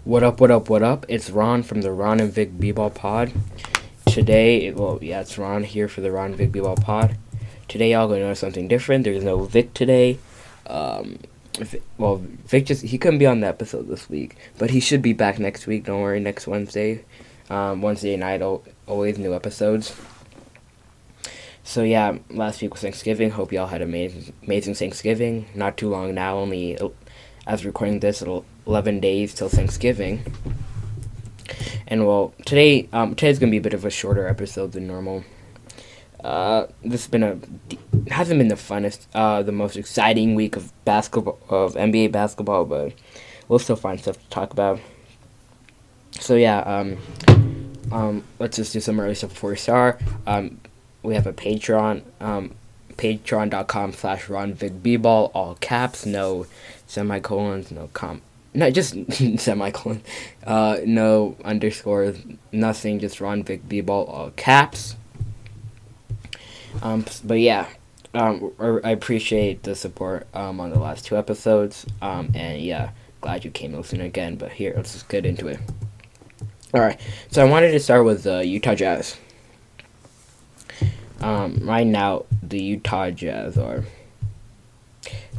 What up, what up, what up? It's Ron from the Ron and Vic B-Ball Pod. Today, it's Ron here for the Ron and Vic B-Ball Pod. Today, y'all gonna know something different. There's no Vic today. Vic he couldn't be on the episode this week, but he should be back next week. Don't worry, next Wednesday. Wednesday night, always new episodes. So yeah, last week was Thanksgiving. Hope y'all had amazing Thanksgiving. Not too long now, only as recording this, 11 days till Thanksgiving. And today's gonna be a bit of a shorter episode than normal. This hasn't been the funnest, the most exciting week of NBA basketball, but we'll still find stuff to talk about. So yeah, let's just do some early stuff before we start. We have a Patreon, patreon.com/RonVicBball, all caps, no semicolons, just semicolon, no underscores, nothing, just RonVicBball, all caps. But yeah, I appreciate the support on the last two episodes, and yeah, glad you came to listen again. But here, let's just get into it. All right, so I wanted to start with Utah Jazz. Right now, the Utah Jazz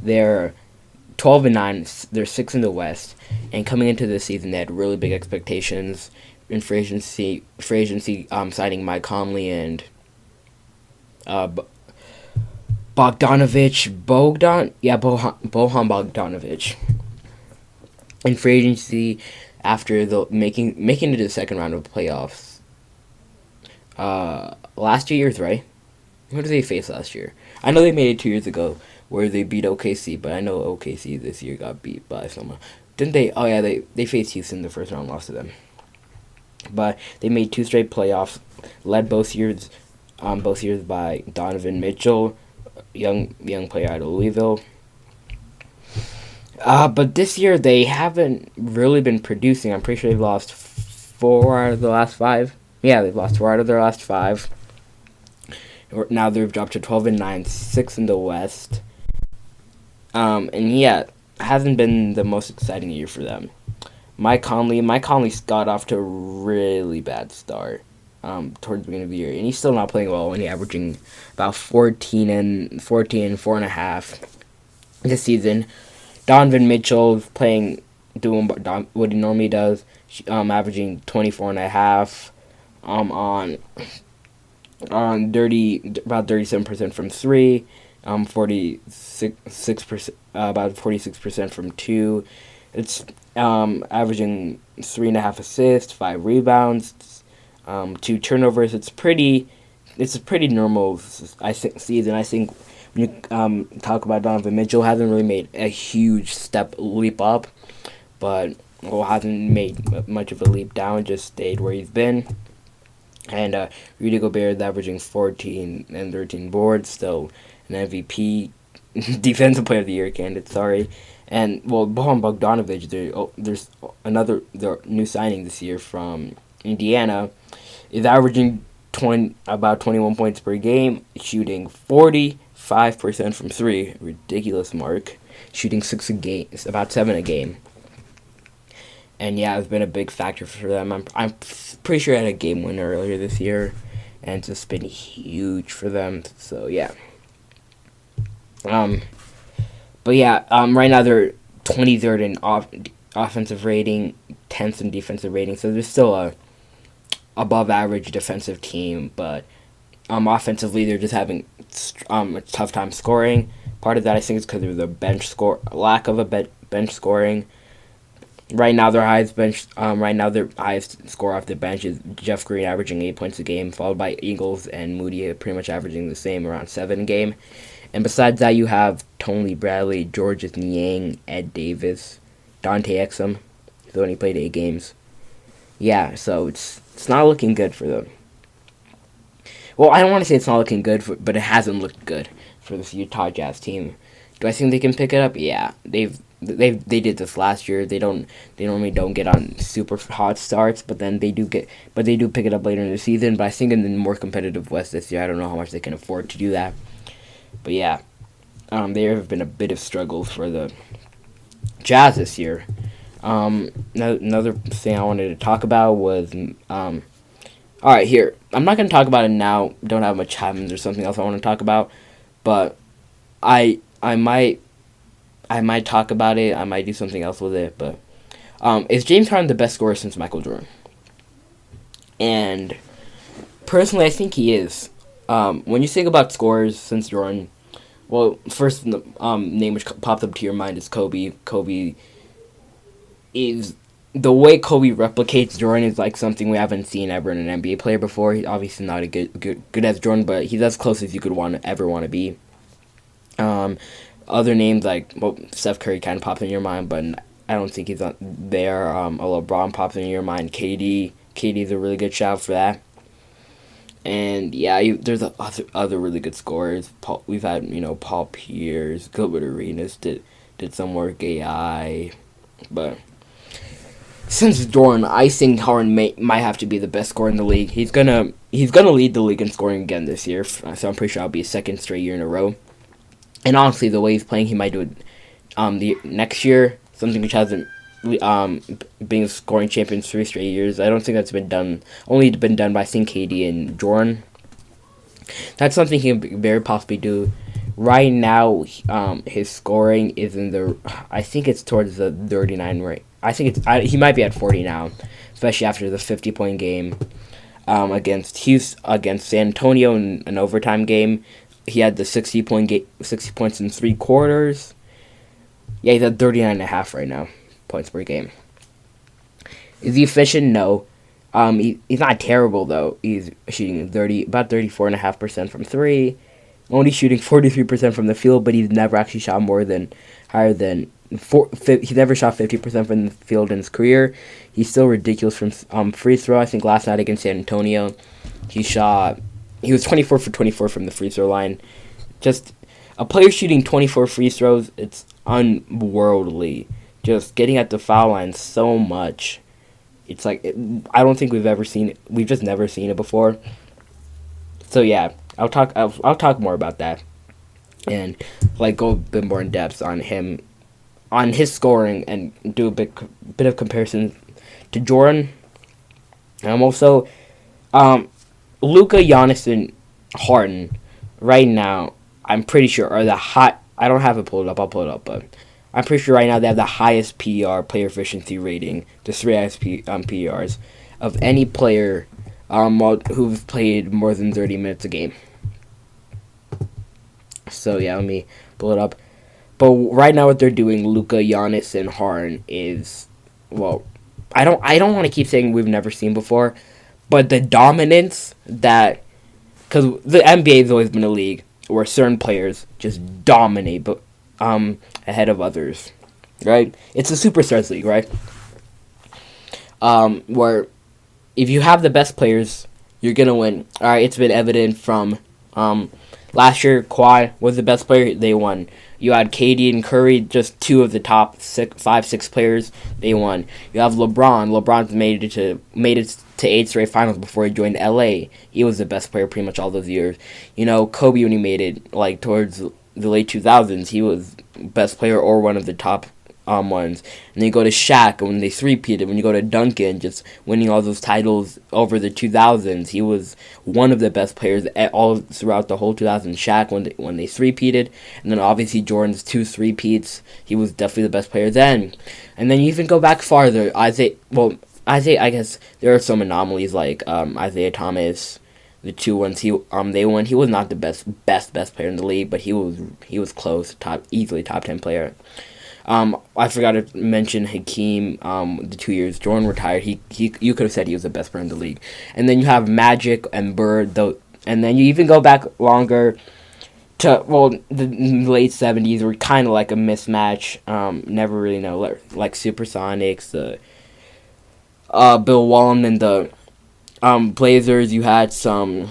they're 12-9. They're 6 in the West, and coming into this season, they had really big expectations in free agency. Signing Mike Conley and Bojan Bogdanovic in free agency after making it to the second round of playoffs. Last 2 years, right? Who did they face last year? I know they made it 2 years ago where they beat OKC, but I know OKC this year got beat by someone. Didn't they? Oh yeah, they faced Houston in the first round, lost to them. But they made 2 straight playoffs, led both years by Donovan Mitchell, young player out of Louisville. But this year they haven't really been producing. I'm pretty sure they've lost 4 out of the last 5. Yeah, they've lost 4 out of their last 5. Now they've dropped to 12-9, 6 in the West. And yeah, hasn't been the most exciting year for them. Mike Conley got off to a really bad start towards the beginning of the year, and he's still not playing well. Only averaging about 14 and 4.5 this season. Donovan Mitchell doing what he normally does, averaging 24.5. On about 37% from 3, 46%, about 46% from 2. It's averaging 3.5 assists, 5 rebounds, 2 turnovers. It's a pretty normal season. I think when you talk about Donovan Mitchell, hasn't really made a huge leap up, but hasn't made much of a leap down. Just stayed where he's been. And Rudy Gobert is averaging 14 and 13 boards, still an MVP, Defensive Player of the Year candidate, sorry. And, Bojan Bogdanovic, there's another new signing this year from Indiana, is averaging about 21 points per game, shooting 45% from 3, ridiculous mark, shooting 6 a game, about 7 a game. And yeah, it's been a big factor for them. I'm pretty sure I had a game winner earlier this year, and it's just been huge for them. So yeah. But yeah, right now they're 23rd in offensive rating, 10th in defensive rating. So they're still a above average defensive team, but offensively they're just having a tough time scoring. Part of that I think is because of the lack of a bench scoring. Right now, their highest scorer off the bench is Jeff Green, averaging 8 points a game, followed by Ingles and Moody, pretty much averaging the same, around 7 a game. And besides that, you have Tony Bradley, Georges Niang, Ed Davis, Dante Exum, who only played 8 games. Yeah, so it's not looking good for them. Well, I don't want to say it's not looking good, but it hasn't looked good for this Utah Jazz team. Do I think they can pick it up? Yeah, they did this last year. They normally don't get on super hot starts, but they do pick it up later in the season. But I think in the more competitive West this year, I don't know how much they can afford to do that. But yeah, there have been a bit of struggles for the Jazz this year. Another thing I wanted to talk about was all right, here. I'm not going to talk about it now. Don't have much happens or something else I want to talk about, but I might talk about it. I might do something else with it, but is James Harden the best scorer since Michael Jordan? And personally, I think he is. When you think about scorers since Jordan, well, first name which pops up to your mind is Kobe. Kobe is the way Kobe replicates Jordan is like something we haven't seen ever in an NBA player before. He's obviously not a good as Jordan, but he's as close as you could ever want to be. Other names like Steph Curry kind of pops in your mind, but I don't think he's there. A LeBron pops in your mind. KD's a really good shout for that. And yeah, there's other really good scorers. We've had Paul Pierce, Gilbert Arenas did some work. AI, but since Jordan, I think Harden might have to be the best scorer in the league. He's gonna lead the league in scoring again this year. So I'm pretty sure I'll be a second straight year in a row. And honestly, the way he's playing, he might do it the next year. Something which hasn't being scoring champions 3 straight years. I don't think that's been done. Only been done by I think KD and Jordan. That's something he can very possibly do. Right now, his scoring is in the. I think it's towards the 39 rate. I think he might be at 40 now, especially after the 50-point game against against San Antonio in an overtime game. He had the 60 points in 3 quarters. Yeah, he's at 39.5 right now, points per game. Is he efficient? No. He's not terrible though. He's shooting about 34.5% from 3. Only shooting 43% from the field, but he's never actually shot higher than he's never shot 50% from the field in his career. He's still ridiculous from free throw. I think last night against San Antonio, he was 24 for 24 from the free throw line. Just a player shooting 24 free throws, it's unworldly. Just getting at the foul line so much. It's like I don't think we've ever seen it. We've just never seen it before. So yeah, I'll talk more about that, and go a bit more in depth on him, on his scoring, and do a bit of comparison to Jordan. And I'm also, Luka, Giannis, and Harden right now. I'm pretty sure are the hot. I don't have it pulled up. I'll pull it up, but I'm pretty sure right now they have the highest PER, player efficiency rating, the 3 highest PERs of any player who've played more than 30 minutes a game. So yeah, let me pull it up. But right now what they're doing, Luka, Giannis, and Harden is, well, I don't want to keep saying we've never seen before, but the dominance that, because the NBA has always been a league where certain players just dominate, but ahead of others, right? It's a superstars league, right? Where if you have the best players, you're gonna win. All right, it's been evident from last year. Kawhi was the best player; they won. You had KD and Curry, just 2 of the top 5-6 players. They won. You have LeBron. LeBron's made it to 8 straight finals before he joined LA. He was the best player pretty much all those years. Kobe, when he made it towards the late 2000s, he was best player or one of the top ones. And then you go to Shaq, when they three-peated. When you go to Duncan, just winning all those titles over the 2000s, he was one of the best players all throughout the whole 2000s. Shaq, when they three-peated, and then obviously Jordan's 2 three-peats, he was definitely the best player then. And then you even go back farther. Isaiah, I guess there are some anomalies like Isaiah Thomas. The 2 ones they won. He was not the best player in the league, but he was close, easily top 10 player. I forgot to mention Hakeem. The 2 years Jordan retired, you could have said he was the best player in the league. And then you have Magic and Bird, though, and then you even go back longer to the late 70s were kind of like a mismatch. Never really know, like Supersonics, the Bill Walton and the Blazers. You had some.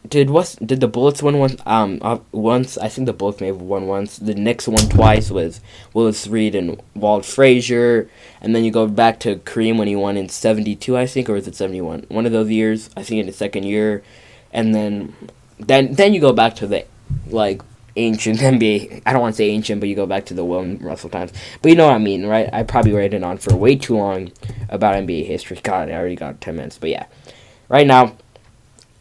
Did the Bullets win once? Once I think the Bullets may have won once. The Knicks won twice with Willis Reed and Walt Frazier, and then you go back to Kareem when he won in 72, I think, or was it 71? One of those years, I think, in the second year, and then you go back to the ancient NBA. I don't want to say ancient, but you go back to the Will and Russell times. But you know what I mean, right? I probably read it on for way too long about NBA history. God, I already got 10 minutes. But yeah, right now,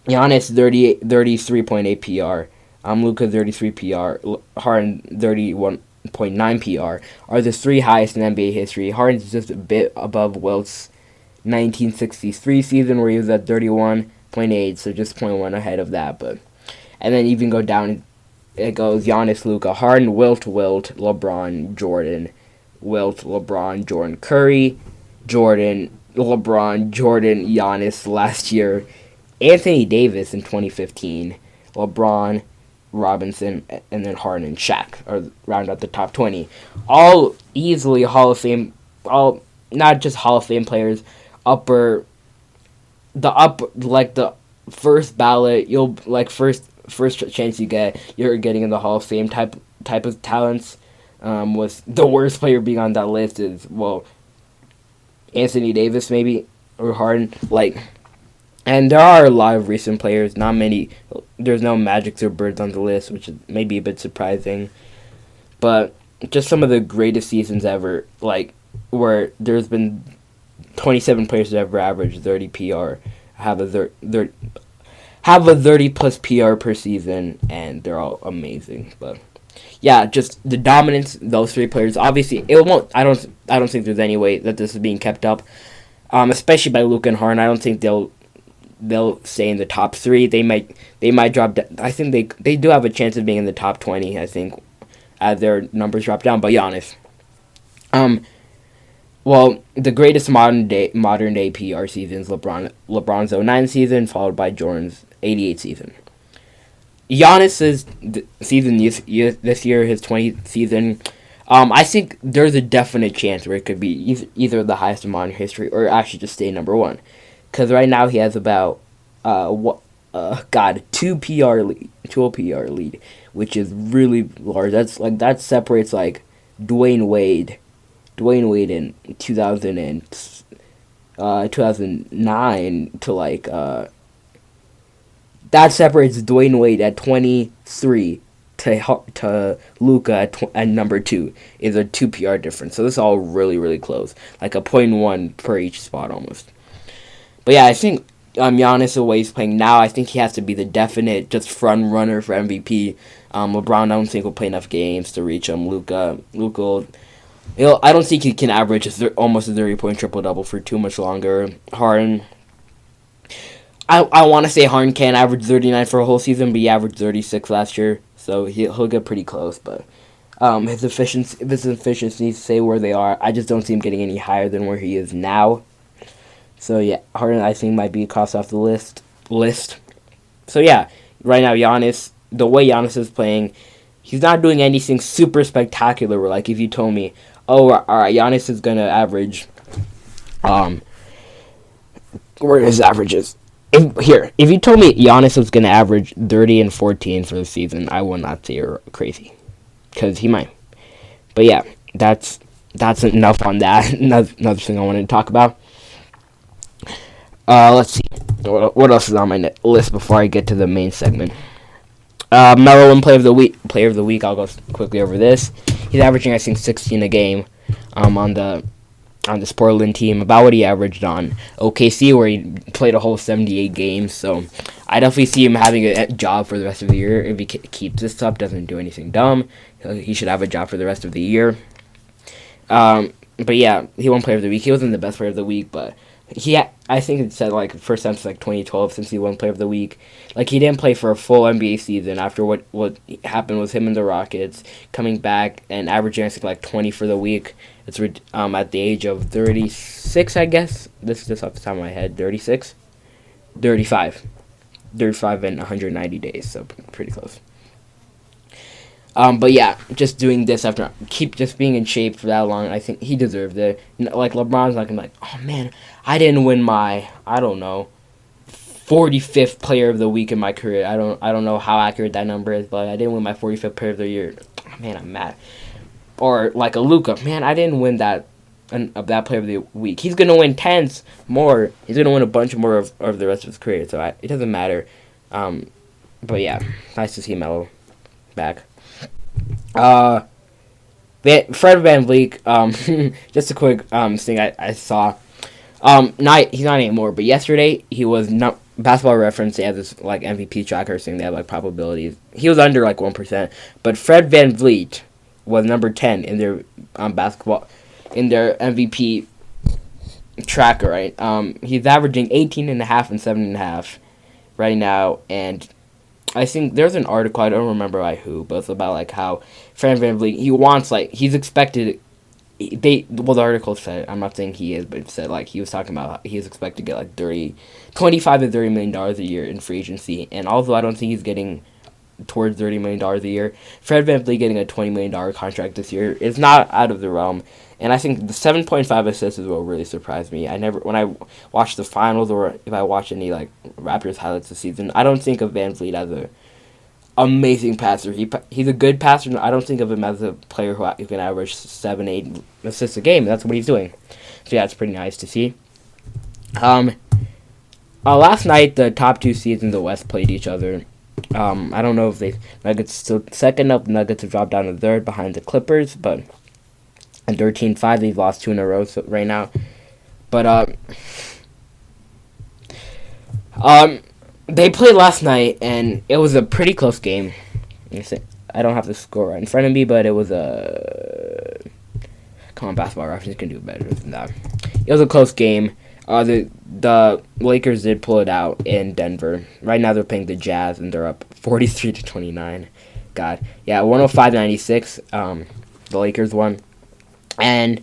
Giannis 33.8 PR. Luka 33 PR. Harden 31.9 PR are the three highest in NBA history. Harden's just a bit above Wilt's 1963 season where he was at 31.8, so just 0.1 ahead of that. But and then even go down, it goes Giannis, Luka, Harden, Wilt, LeBron, Jordan, Wilt, LeBron, Jordan, Curry, Jordan, LeBron, Jordan, Giannis last year, Anthony Davis in 2015, LeBron, Robinson, and then Harden and Shaq are round out the top 20. All easily Hall of Fame, all not just Hall of Fame players, the first ballot, you'll like first chance you get, you're getting in the Hall of Fame type of talents. Was the worst player being on that list is Anthony Davis maybe or Harden and there are a lot of recent players, not many. There's no Magics or Birds on the list, which is maybe a bit surprising. But just some of the greatest seasons ever, where there's been 27 players that ever averaged 30 PR, have a 30 plus PR per season, and they're all amazing. But yeah, just the dominance those three players. Obviously, it won't. I don't think there's any way that this is being kept up. Especially by Luka and Harden. I don't think they'll stay in the top 3. They might drop down. I think they do have a chance of being in the top 20, I think, as their numbers drop down. But Giannis, the greatest modern day PR season is LeBron's 09 season, followed by Jordan's 88 season. Giannis's season this year, his 20th season, I think there's a definite chance where it could be either the highest in modern history or actually just stay number 1. Because right now he has about 2 PR lead, which is really large. That separates Dwayne Wade in 2009 to that separates Dwayne Wade at 23 to Luka at number 2 is a 2 PR difference. So this is all really, really close, like a 0.1 per each spot almost. But yeah, I think Giannis, the way he's playing now, I think he has to be the definite just front runner for MVP. LeBron, I don't think will play enough games to reach him. Luka, I don't think he can average almost a 30-point triple-double for too much longer. Harden, I want to say Harden can't average 39 for a whole season, but he averaged 36 last year, so he'll get pretty close. But his efficiencies stay where they are. I just don't see him getting any higher than where he is now. So yeah, Harden I think might be crossed off the list. So yeah, right now Giannis, the way Giannis is playing, he's not doing anything super spectacular. Like if you told me, oh, all right, Giannis is gonna average, where are his averages? If you told me Giannis was gonna average 30 and 14 for the season, I would not say you're crazy, because he might. But yeah, that's enough on that. Another thing I wanted to talk about. Let's see. What else is on my list before I get to the main segment? Melo win Player of the Week. I'll go quickly over this. He's averaging, I think, 16 a game. On the Portland team, about what he averaged on OKC, where he played a whole 78 games. So I definitely see him having a job for the rest of the year if he keeps this up. Doesn't do anything dumb. He should have a job for the rest of the year. But yeah, he won Player of the Week. He wasn't the best Player of the Week, but I think it said first time since 2012 since he won Player of the Week. He didn't play for a full NBA season after what happened with him and the Rockets, coming back and averaging I think 20 for the week. It's at the age of 36, I guess. This is just off the top of my head. 35 in 190 days, so pretty close. But yeah, just doing this after just being in shape for that long, I think he deserved it. LeBron's not gonna be oh man, I didn't win my 45th Player of the Week in my career. I don't know how accurate that number is, but I didn't win my 45th Player of the Year. Oh, man, I'm mad. Or a Luka, man, I didn't win that Player of the Week. He's gonna win 10s more. He's gonna win a bunch more of the rest of his career. So it doesn't matter. But yeah, nice to see Melo back. Uh, Fred VanVleet. Just a quick thing I saw. Not he's not anymore, but yesterday he was not. Basketball Reference, they have this like MVP tracker saying they have like probabilities. He was under like 1%, but Fred VanVleet was number 10 in their basketball in their MVP tracker, right? He's averaging 18 and a half and 7.5 right now, and I think there's an article, I don't remember by who, but it's about like how Fred VanVleet, he wants like he's expected. The article said, I'm not saying he is, but it said like he was talking about how he was expected to get like 25 to $30 million a year in free agency, and although I don't think he's getting towards $30 million a year, Fred VanVleet getting a $20 million contract this year is not out of the realm. And I think the 7.5 assists is what really surprised me. When I watch the finals or if I watch any like Raptors highlights this season, I don't think of VanVleet as a amazing passer. He's a good passer. I don't think of him as a player who can average 7-8 assists a game. That's what he's doing. So yeah, it's pretty nice to see. Last night the top two seeds in the West played each other. I don't know if Nuggets still second up. Nuggets have dropped down to third behind the Clippers, but at 13-5 they've lost 2 in a row right now. But they played last night, and it was a pretty close game. I don't have the score right in front of me, but it was a... Come on, Basketball Reference can do better than that. It was a close game. The Lakers did pull it out in Denver. Right now they're playing the Jazz, and they're up 43-29. God. Yeah, 105-96. The Lakers won. And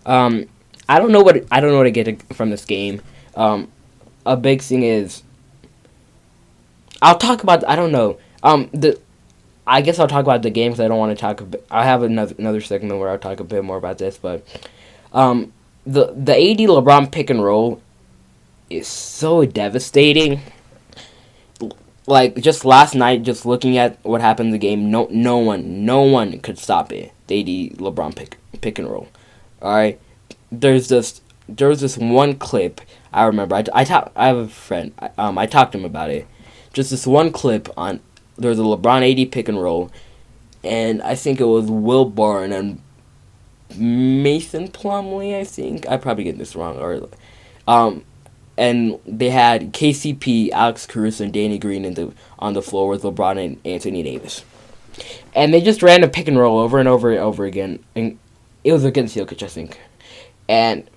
I don't know what to get from this game. A big thing is... I'll talk about. I don't know. I guess I'll talk about the game because I don't want to talk. I have another segment where I'll talk a bit more about this, but the AD LeBron pick and roll is so devastating. Like just last night, just looking at what happened in the game, no one could stop it. The AD LeBron pick and roll. All right, there was this one clip I remember. I have a friend. I talked to him about it. Just this one clip on there was a LeBron AD pick and roll, and I think it was Will Barton and Mason Plumlee. I think I probably get this wrong, and they had KCP, Alex Caruso, and Danny Green on the floor with LeBron and Anthony Davis, and they just ran a pick and roll over and over and over again, and it was against Jokic, I think,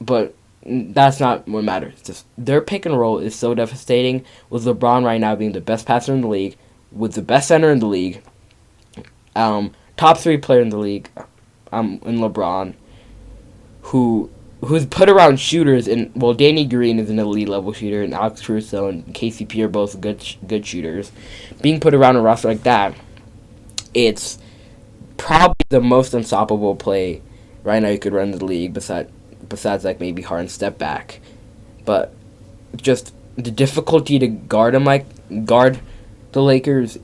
but. That's not what matters. Just their pick and roll is so devastating, with LeBron right now being the best passer in the league, with the best center in the league, top 3 player in the league, in LeBron, who's put around shooters, Danny Green is an elite level shooter, and Alex Caruso and KCP are both good shooters. Being put around a roster like that, it's probably the most unstoppable play right now you could run in the league besides like maybe Harden step back. But just the difficulty to guard the Lakers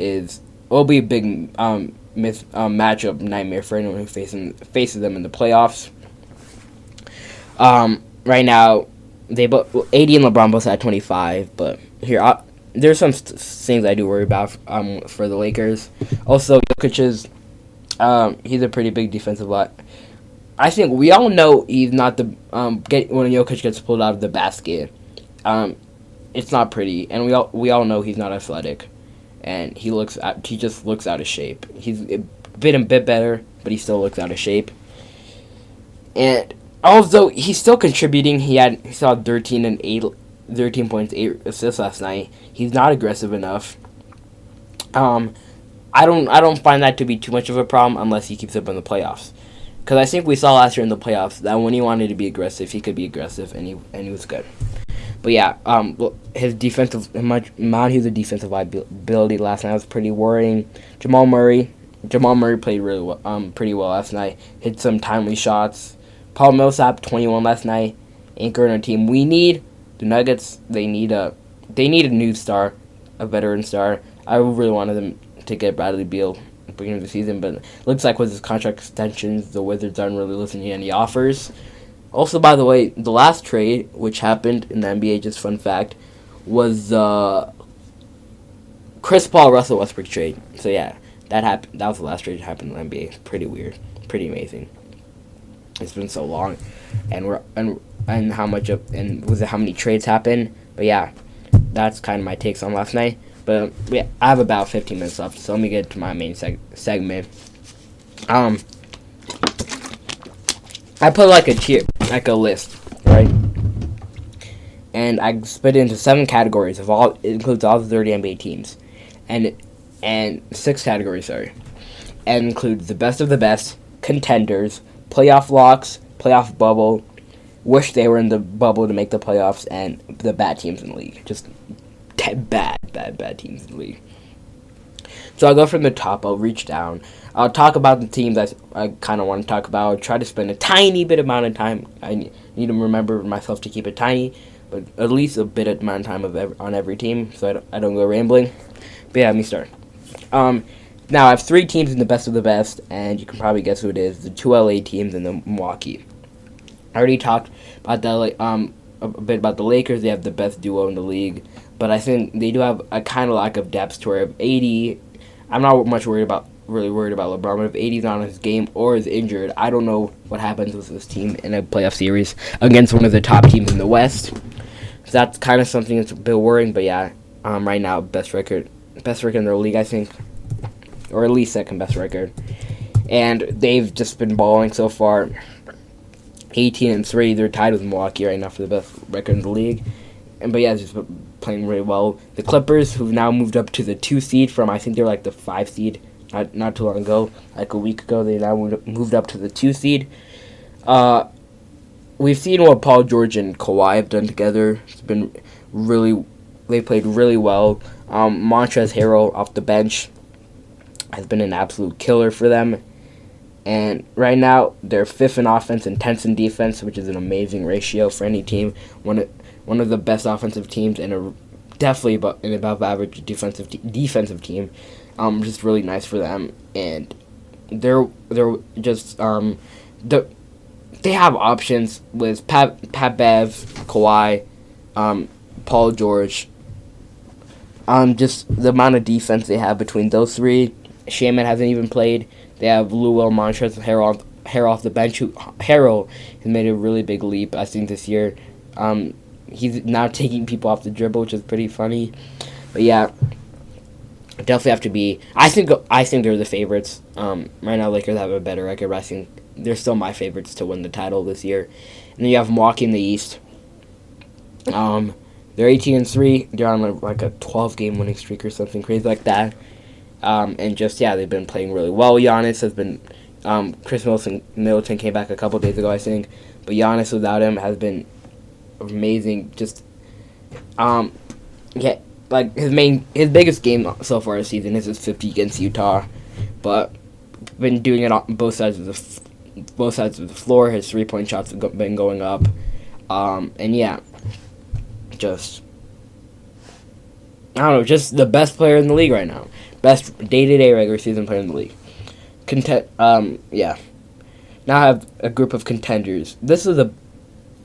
will be a big matchup nightmare for anyone who faces them in the playoffs. Right now, AD and LeBron both at 25, but here there's some things I do worry about for the Lakers. Also, Jokic's he's a pretty big defensive lot. I think we all know he's not when Jokic gets pulled out of the basket, it's not pretty, and we all know he's not athletic, and he just looks out of shape. He's a bit better, but he still looks out of shape. And although he's still contributing, he saw 13 points, 8 assists last night. He's not aggressive enough. I don't find that to be too much of a problem unless he keeps up in the playoffs. Because I think we saw last year in the playoffs that when he wanted to be aggressive, he could be aggressive, and he was good. But yeah, his defensive defensive liability last night was pretty worrying. Jamal Murray played really well, pretty well last night. Hit some timely shots. Paul Millsap 21 last night. Anchor in our team. The Nuggets. They need a new star, a veteran star. I really wanted them to get Bradley Beal at the beginning of the season, but it looks like with his contract extensions, the Wizards aren't really listening to any offers. Also, by the way, the last trade, which happened in the NBA, just fun fact, was Chris Paul Russell Westbrook trade. So yeah, That happened. That was the last trade that happened in the NBA. It's pretty weird, pretty amazing. It's been so long, and how much of and was it how many trades happened? But yeah, that's kind of my takes on last night. But yeah, I have about 15 minutes left, so let me get to my main segment. I put like a list, right? And I split it into 7 categories of all. It includes all the 30 NBA teams, and 6 categories, sorry, and includes the best of the best, contenders, playoff locks, playoff bubble, wish they were in the bubble to make the playoffs, and the bad teams in the league. Just bad teams in the league. So I'll go from the top. I'll reach down. I'll talk about the teams I kind of want to talk about. I'll try to spend a tiny bit amount of time. I need to remember myself to keep it tiny, but at least a bit amount of time on every team, so I don't go rambling. But yeah, let me start. Now I have 3 teams in the best of the best, and you can probably guess who it is. The 2 LA teams and the Milwaukee. I already talked about a bit about the Lakers. They have the best duo in the league, but I think they do have a kind of lack of depth to where if 80, I'm not much really worried about LeBron, but if 80's not on his game or is injured, I don't know what happens with this team in a playoff series against one of the top teams in the West. So that's kind of something that's a bit worrying, but yeah, right now, best record in their league, I think, or at least second best record. And they've just been balling so far. 18-3, they're tied with Milwaukee right now for the best record in the league. But yeah, just playing really well. The Clippers, who've now moved up to the 2 seed from, I think they were like the 5 seed not too long ago, like a week ago. They now moved up to the 2 seed. We've seen what Paul George and Kawhi have done together. They played really well. Montrezl Harrell off the bench has been an absolute killer for them. And right now, they're 5th in offense and 10th in defense, which is an amazing ratio for any team. One of the best offensive teams and definitely an above average defensive team. Just really nice for them. And they're just they have options with Pat Bev, Kawhi, Paul George. Just the amount of defense they have between those 3. Shaman hasn't even played. They have Lou Will, Montrezl Harrell off the bench. Harrell has made a really big leap, I think, this year. He's now taking people off the dribble, which is pretty funny. But yeah, definitely have to be. I think they're the favorites. Right now, Lakers have a better record, but I think they're still my favorites to win the title this year. And then you have Milwaukee in the East. They're 18-3. They're on like a 12-game winning streak or something crazy like that. And just, yeah, they've been playing really well. Giannis has been, Chris Middleton came back a couple days ago, I think. But Giannis without him has been amazing. Just, yeah, like his biggest game so far this season is his 50 against Utah. But been doing it on both sides of the floor. His 3-point shots have been going up. And yeah, just, I don't know, just the best player in the league right now. Best day-to-day regular season player in the league. Yeah. Now I have a group of contenders. This is a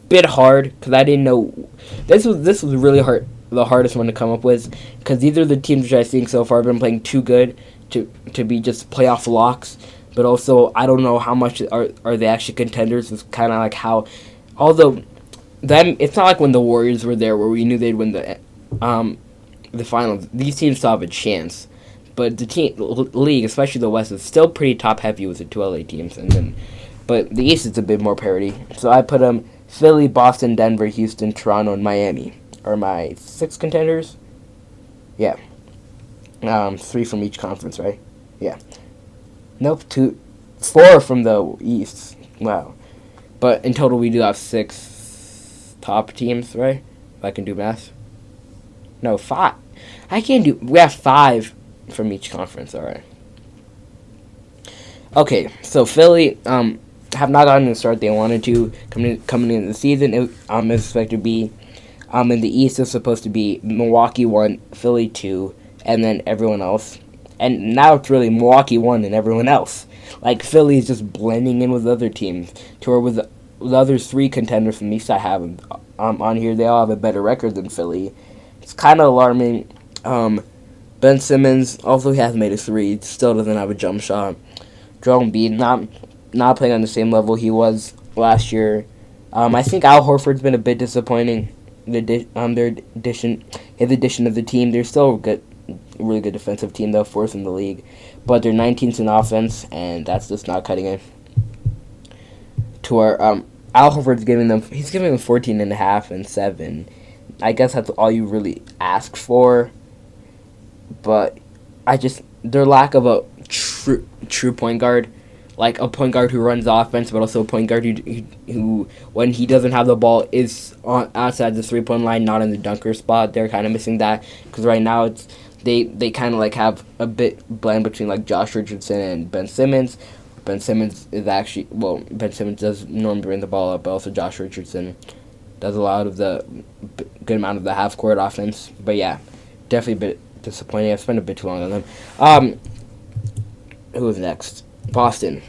bit hard because I didn't know. This was really hard. The hardest one to come up with because these are the teams which I think so far have been playing too good to be just playoff locks. But also I don't know how much are they actually contenders. It's kind of like how, although them, it's not like when the Warriors were there where we knew they'd win the finals. These teams still have a chance. But the league, especially the West, is still pretty top-heavy with the 2 LA teams. But the East is a bit more parity. So I put them Philly, Boston, Denver, Houston, Toronto, and Miami are my 6 contenders. Yeah. 3 from each conference, right? Yeah. Nope, 4 from the East. Wow. But in total, we do have 6 top teams, right? If I can do math. No, 5. We have 5 from each conference, alright. Okay, so Philly have not gotten the start they wanted to coming in the season. It is expected to be in the East. It's supposed to be Milwaukee 1, Philly 2, and then everyone else. And now it's really Milwaukee 1 and everyone else. Like Philly is just blending in with other teams. To where with the other 3 contenders from the East I have on here, they all have a better record than Philly. It's kind of alarming. Ben Simmons, also he hasn't made a three, still doesn't have a jump shot. Joel Embiid, not playing on the same level he was last year. I think Al Horford's been a bit disappointing. His addition of the team. They're still really good defensive team though, fourth in the league, but they're 19th in offense, and that's just not cutting it. To our Al Horford's giving them 14 and a half and 7. I guess that's all you really ask for, but their lack of a true point guard, like a point guard who runs offense, but also a point guard who when he doesn't have the ball is outside the 3-point line, not in the dunker spot. They're kind of missing that because right now they kind of like have a bit blend between like Josh Richardson and Ben Simmons. Ben Simmons does normally bring the ball up, but also Josh Richardson does a lot of the good amount of the half court offense. But yeah, definitely a bit disappointing. I've spent a bit too long on them. Who is next? Boston.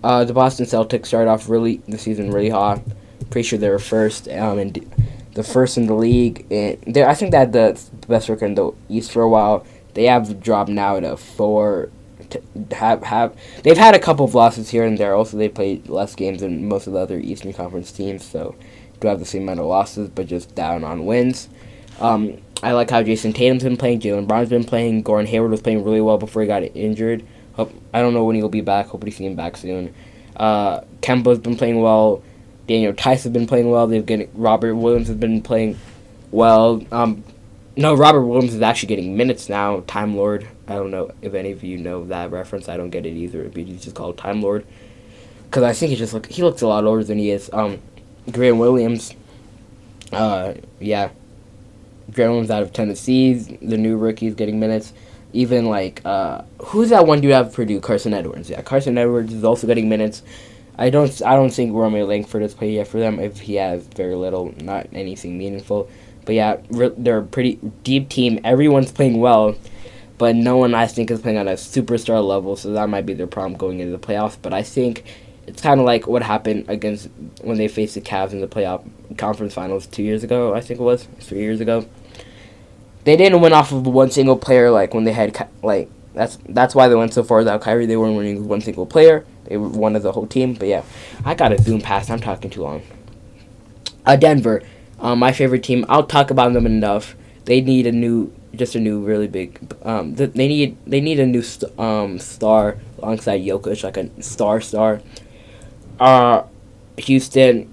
The Boston Celtics started off the season really hot. Pretty sure they were first, and the first in the league. And I think they had the best record in the East for a while. They have dropped now to 4. They've had a couple of losses here and there. Also, they played less games than most of the other Eastern Conference teams, so do have the same amount of losses, but just down on wins. I like how Jason Tatum's been playing. Jaylen Brown's been playing. Gordon Hayward was playing really well before he got injured. I don't know when he'll be back. Hopefully, see him back soon. Kemba's been playing well. Daniel Tice has been playing well. Robert Williams has been playing well. No, Robert Williams is actually getting minutes now. Time Lord. I don't know if any of you know that reference. I don't get it either. He's just called Time Lord. Because I think he looks a lot older than he is. Grant Williams. Yeah. Grant Williams out of Tennessee. The new rookie's getting minutes. Even who's that one dude out of Purdue? Carson Edwards. Yeah, Carson Edwards is also getting minutes. I don't think Romeo Langford has played yet for them. If he has, very little, not anything meaningful. But yeah, they're a pretty deep team. Everyone's playing well, but no one, I think, is playing on a superstar level, so that might be their problem going into the playoffs. But I think it's kind of like what happened when they faced the Cavs in the playoff conference finals 2 years ago, I think it was, 3 years ago. They didn't win off of one single player when they had, that's why they went so far without Kyrie. They weren't winning with one single player. They won as a whole team. But yeah, I got to zoom past. I'm talking too long. Denver. My favorite team. I'll talk about them enough. They need a new really big. They need a new star alongside Jokic, like a star. Houston.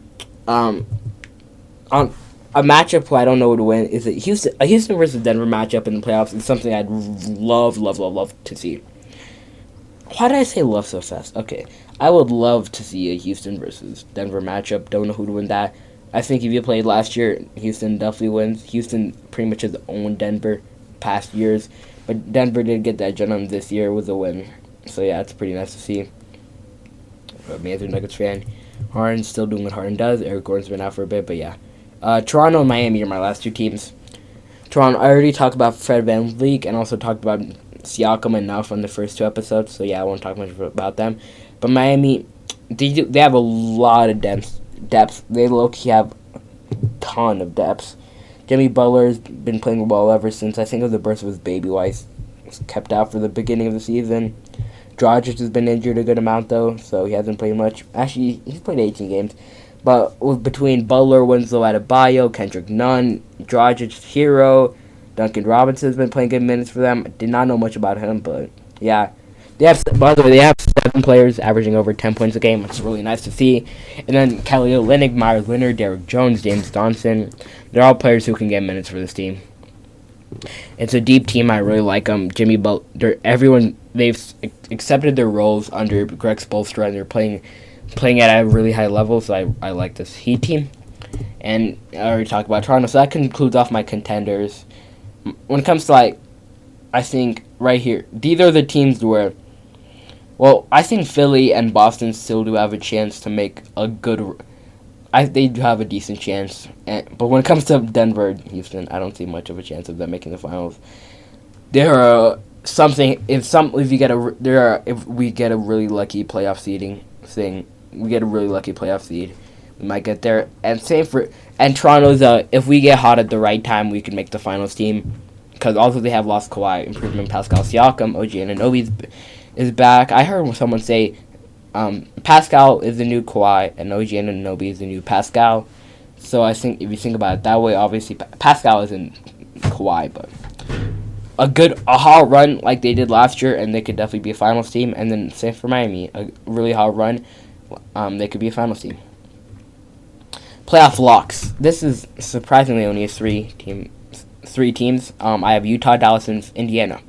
A matchup who I don't know who to win is a Houston versus Denver matchup in the playoffs is something I'd love to see. Why did I say love so fast? Okay, I would love to see a Houston versus Denver matchup. Don't know who to win that. I think if you played last year, Houston definitely wins. Houston pretty much has owned Denver past years, but Denver did get that gem this year with a win. So yeah, it's pretty nice to see. Me as a Nuggets fan, Harden's still doing what Harden does. Eric Gordon's been out for a bit, but yeah. Toronto and Miami are my last two teams. Toronto, I already talked about Fred VanVleet and also talked about Siakam enough on the first 2 episodes, so yeah, I won't talk much about them. But Miami, they have a lot of depth. They low-key have a ton of depth. Jimmy Butler's been playing well ever since, I think, it was the birth of his baby Weiss was kept out for the beginning of the season. Dragic has been injured a good amount, though, so he hasn't played much. Actually, he's played 18 games. But between Butler, Winslow, Adebayo, Kendrick Nunn, Dragic, Hero, Duncan Robinson has been playing good minutes for them. I did not know much about him, but yeah. By the way, they have 7 players averaging over 10 points a game, which is really nice to see. And then Kelly Olynyk, Myers Leonard, Derrick Jones, James Johnson. They're all players who can get minutes for this team. It's a deep team. I really like them. Jimmy Butler, everyone, they've accepted their roles under Greg Spoelstra, and they're playing at a really high level, so I like this Heat team. And I already talked about Toronto, so that concludes off my contenders. When it comes to, I think right here, these are the teams where, I think Philly and Boston still do have a chance to make a good, they do have a decent chance. But when it comes to Denver and Houston, I don't see much of a chance of them making the finals. There are if we get a really lucky playoff seeding thing, we get a really lucky playoff seed, we might get there. And same for Toronto's. If we get hot at the right time, we can make the finals team. because also they have lost Kawhi, improvement Pascal Siakam, OG Anunoby is back. I heard someone say Pascal is the new Kawhi and OG Anunoby is the new Pascal. So I think if you think about it that way, obviously Pascal isn't Kawhi, but a hot run like they did last year, and they could definitely be a finals team. And then same for Miami, a really hot run, they could be a finals team. Playoff locks. This is surprisingly only three teams. I have Utah, Dallas, and Indiana.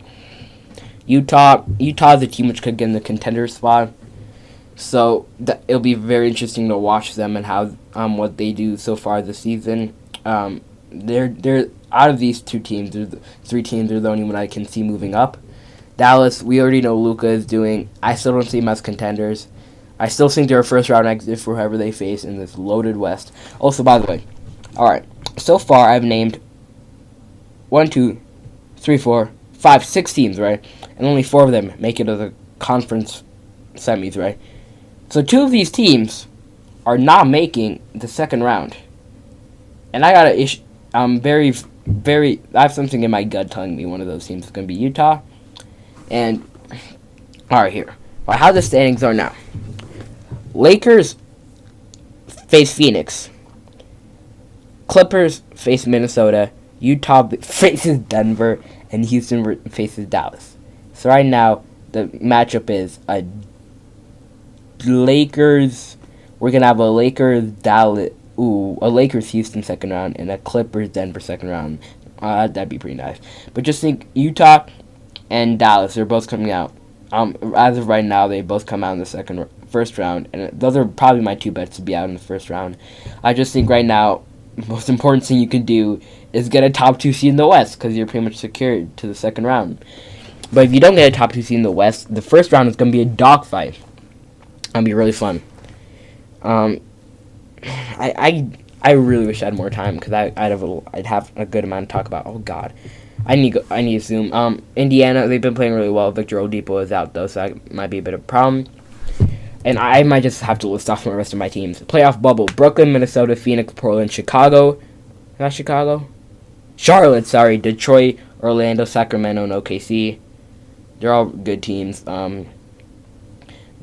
Utah's a team which could get in the contender spot, so it'll be very interesting to watch them and how what they do so far this season. They're out of these three teams, they're the only one I can see moving up. Dallas, we already know Luka is doing. I still don't see them as contenders. I still think they're a first round exit for whoever they face in this loaded West. Also, by the way, alright, so far I've named 1, 2, 3, 4, 5, 6 teams, right? And only 4 of them make it to the conference semis, right? So 2 of these teams are not making the second round. And I got a issue. I have something in my gut telling me one of those teams is going to be Utah. And, alright, here. Well, how the standings are now. Lakers face Phoenix. Clippers face Minnesota. Utah faces Denver. And Houston faces Dallas. So right now, the matchup is a Lakers. We're going to have a Lakers Houston second round and a Clippers Denver second round. That'd be pretty nice. But just think Utah and Dallas, they're both coming out. As of right now, they both come out in the first round, and those are probably my 2 bets to be out in the first round. I just think right now, the most important thing you can do is get a top 2 seed in the West, because you're pretty much secured to the second round. But if you don't get a top 2 seed in the West, the first round is going to be a dogfight. It'll be really fun. I really wish I had more time, because I'd have a good amount to talk about. Oh God, I need to zoom. Indiana, they've been playing really well. Victor Oladipo is out though, so that might be a bit of a problem. And I might just have to list off the rest of my teams. Playoff bubble: Brooklyn, Minnesota, Phoenix, Portland, Chicago. Not Chicago. Charlotte, sorry. Detroit, Orlando, Sacramento, and OKC. They're all good teams.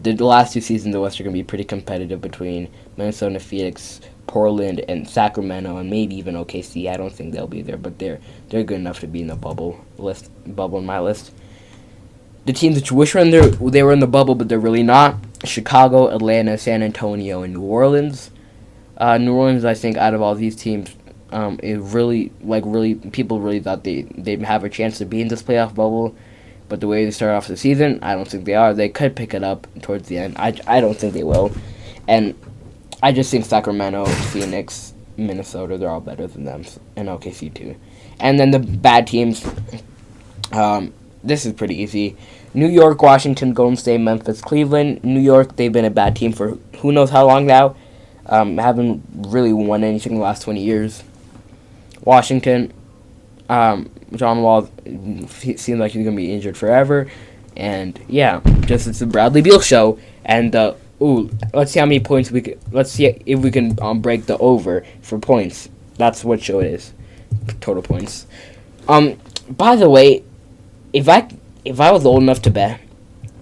The last 2 seasons of the West are going to be pretty competitive between Minnesota, Phoenix, Portland, and Sacramento, and maybe even OKC. I don't think they'll be there, but they're good enough to be in the bubble in my list. The teams which wish they were in the bubble, but they're really not: Chicago, Atlanta, San Antonio, and New Orleans. New Orleans, I think, out of all these teams, people really thought they'd have a chance to be in this playoff bubble. But the way they start off the season, I don't think they are. They could pick it up towards the end. I don't think they will. And I just think Sacramento, Phoenix, Minnesota, they're all better than them. And OKC too. And then the bad teams, this is pretty easy. New York, Washington, Golden State, Memphis, Cleveland. New York, they've been a bad team for who knows how long now. Haven't really won anything in the last 20 years. Washington, John Wall seems like he's going to be injured forever. And, yeah, just it's the Bradley Beal show. And, let's see how many points let's see if we can break the over for points. That's what show it is. Total points. By the way, if I was old enough to bet,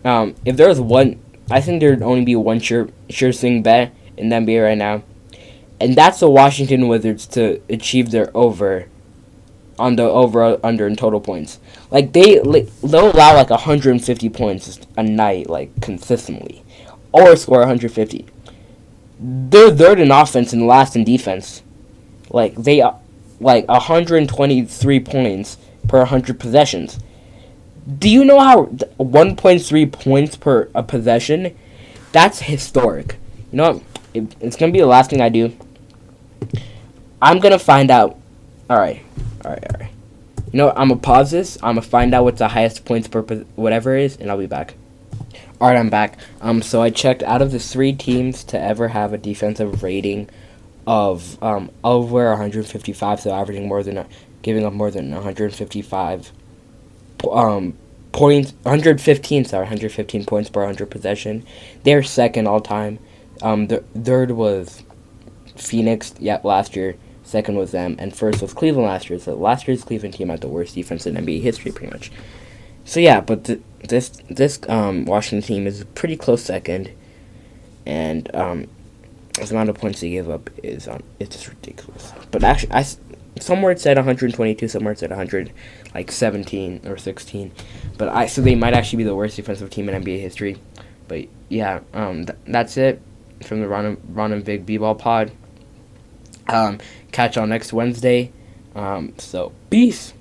if there was one, I think there'd only be one sure thing bet in the NBA right now. And that's the Washington Wizards to achieve their over on the over-under in total points. Like, they'll allow, 150 points a night, consistently. Or score 150. They're third in offense and last in defense. 123 points per 100 possessions. Do you know how 1.3 points per a possession? That's historic. You know what? It's going to be the last thing I do. I'm going to find out. Alright. You know what? I'm going to pause this. I'm going to find out what's the highest points per whatever it is, and I'll be back. Alright, I'm back. So I checked out of the 3 teams to ever have a defensive rating of over 155, so giving up more than 155 points, 115 points per 100 possession. They're second all time. The third was Phoenix, last year. second was them, and first was Cleveland last year. So last year's Cleveland team had the worst defense in NBA history, pretty much. So yeah, but this Washington team is a pretty close second, and the amount of points they give up is it's just ridiculous. But actually, somewhere it said 122, somewhere it said 117 or 16. But so they might actually be the worst defensive team in NBA history. But yeah, that's it from the Ron and Vic B-Ball pod. Catch y'all next Wednesday. So peace.